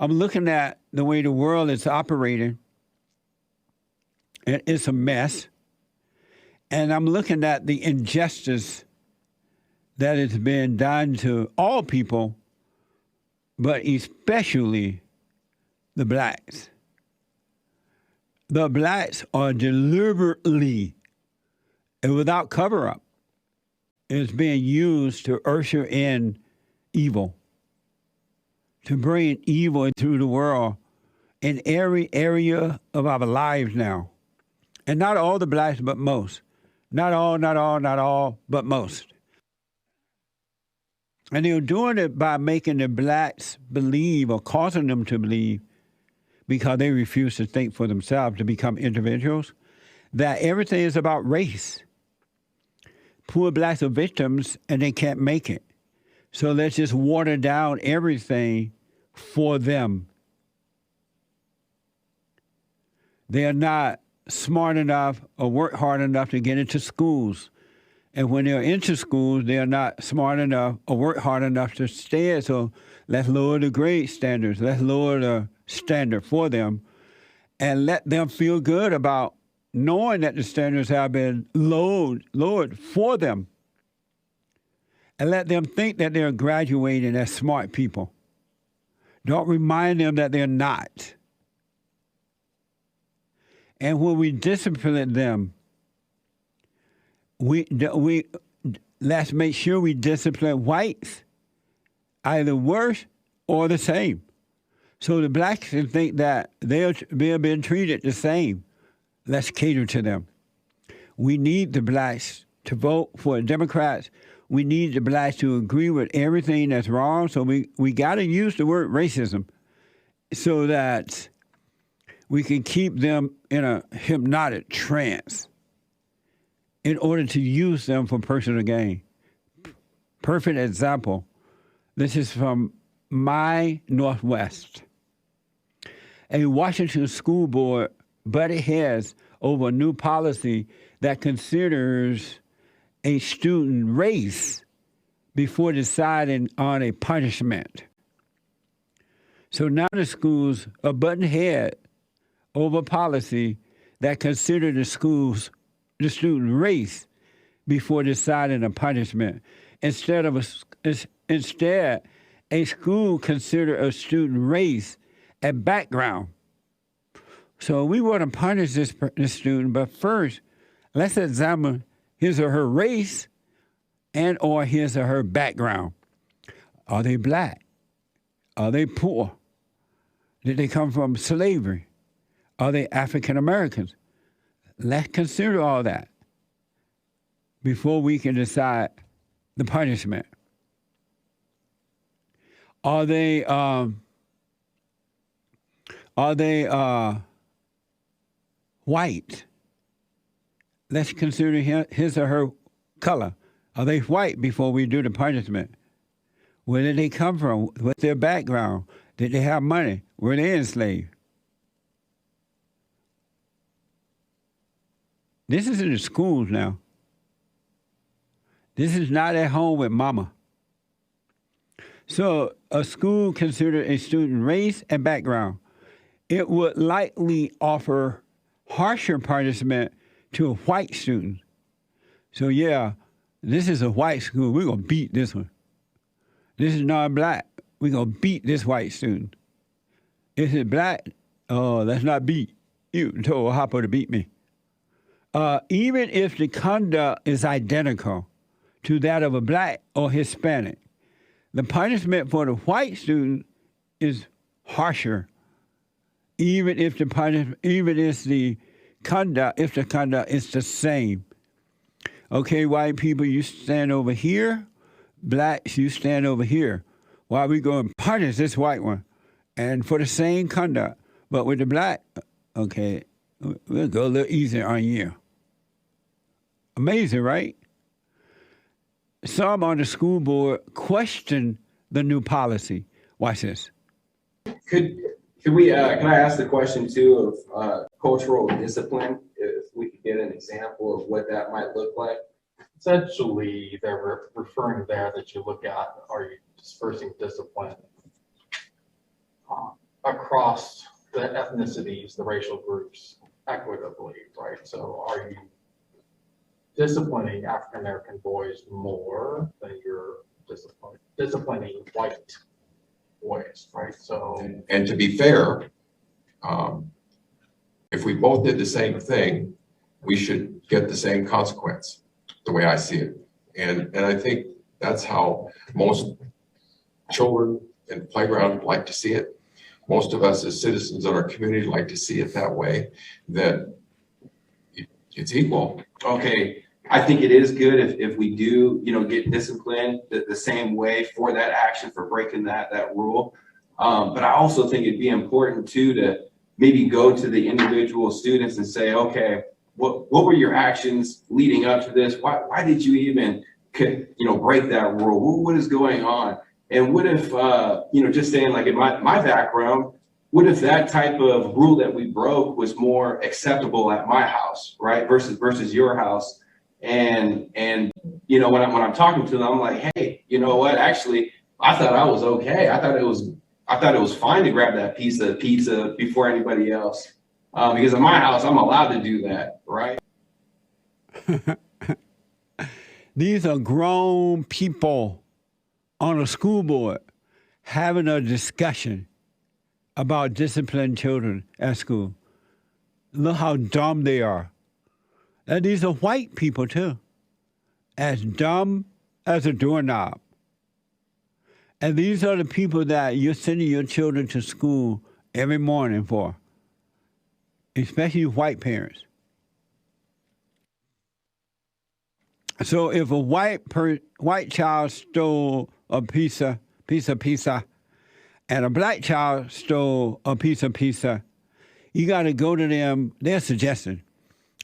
I'm looking at the way the world is operating, and it's a mess. And I'm looking at the injustice that has been done to all people, but especially the blacks. The blacks are deliberately and without cover-up is being used to usher in evil, to bring evil into the world in every area of our lives now. And not all the blacks, but most. Not all, but most. And they're doing it by making the blacks believe or causing them to believe, because they refuse to think for themselves, to become individuals, that everything is about race. Poor blacks are victims and they can't make it. So let's just water down everything for them. They are not smart enough or work hard enough to get into schools. And when they're into schools, they're not smart enough or work hard enough to stay. So let's lower the grade standards. Let's lower the standard for them and let them feel good about knowing that the standards have been lowered for them. And let them think that they're graduating as smart people. Don't remind them that they're not. And when we discipline them, let's make sure we discipline whites, either worse or the same. So the blacks can think that they're being treated the same. Let's cater to them. We need the blacks to vote for Democrats. We need the blacks to agree with everything that's wrong. So we got to use the word racism so that we can keep them in a hypnotic trance in order to use them for personal gain. Perfect example. This is from my Northwest. A Washington school board butted heads over a new policy that considers a student race before deciding on a punishment. So now the schools are butting heads over policy that consider the student race before deciding a punishment. Instead, a school consider a student race a background. So we want to punish this student, but first, let's examine his or her race and or his or her background. Are they black? Are they poor? Did they come from slavery? Are they African Americans? Let's consider all that before we can decide the punishment. Are they white? Let's consider his or her color. Are they white before we do the punishment? Where did they come from? What's their background? Did they have money? Were they enslaved? This is in the schools now. This is not at home with mama. So a school considered a student race and background. It would likely offer harsher punishment to a white student. So yeah, this is a white school. We're going to beat this one. This is non-black. We're going to beat this white student. If it's black, oh, let's not beat. You told Hopper to beat me. Even if the conduct is identical to that of a black or Hispanic, the punishment for the white student is harsher. Even if the conduct is the same. Okay, white people, you stand over here. Blacks, you stand over here. Why are we going to punish this white one? And for the same conduct. But with the black, okay, we'll go a little easier on you. Amazing, right? Some on the school board question the new policy. Watch this. Can I ask the question too of cultural discipline? If we could get an example of what that might look like. Essentially, they're referring to there that you look at, are you dispersing discipline across the ethnicities, the racial groups equitably, right? So are you disciplining African American boys more than you're disciplining white boys, right? So, And to be fair, if we both did the same thing, we should get the same consequence, the way I see it. And I think that's how most children in the playground like to see it. Most of us as citizens in our community like to see it that way, that it's equal. Okay, I think it is good if we do, get disciplined the same way for that action, for breaking that rule. But I also think it'd be important too to maybe go to the individual students and say, okay, what were your actions leading up to this? Why did you even break that rule? What is going on? And what if just saying, like, in my background, what if that type of rule that we broke was more acceptable at my house, right? Versus your house. And when I'm talking to them, I'm like, hey, you know what? Actually, I thought I was okay. I thought it was fine to grab that piece of pizza before anybody else. Because in my house, I'm allowed to do that, right? These are grown people on a school board having a discussion about disciplining children at school. Look how dumb they are. And these are white people too, as dumb as a doorknob. And these are the people that you're sending your children to school every morning for, especially white parents. So if a white child stole a piece of pizza, and a black child stole a piece of pizza, you got to go to them. They're suggesting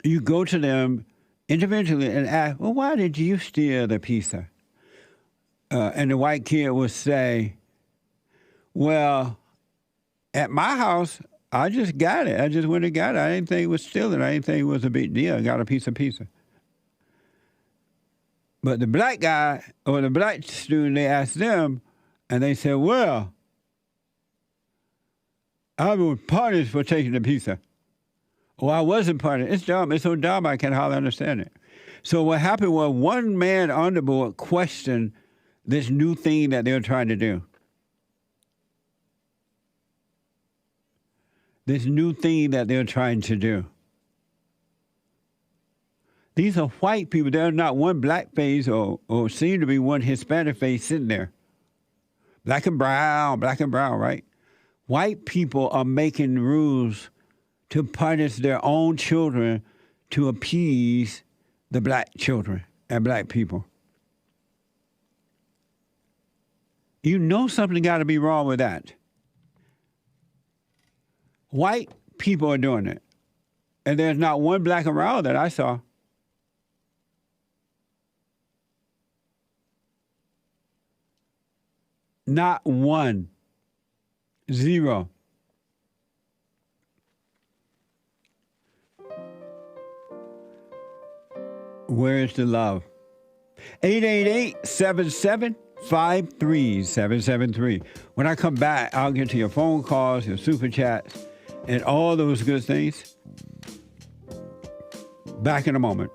you go to them individually and ask, well, why did you steal the pizza? And the white kid would say, well, at my house, I just got it. I just went and got it. I didn't think it was stealing. I didn't think it was a big deal. I got a piece of pizza. But the black guy or the black student, they asked them, and they said, well, I was punished for taking the pizza. Well, I wasn't punished. It's dumb. It's so dumb I can hardly understand it. So what happened was one man on the board questioned this new thing that they were trying to do. This new thing that they're trying to do. These are white people. There's not one black face or seem to be one Hispanic face sitting there. Black and brown, right? White people are making rules to punish their own children to appease the black children and black people. You know something got to be wrong with that. White people are doing it. And there's not one black around that I saw. Not one. Zero. Where is the love? 888-77-53773. When I come back, I'll get to your phone calls, your super chats, and all those good things. Back in a moment.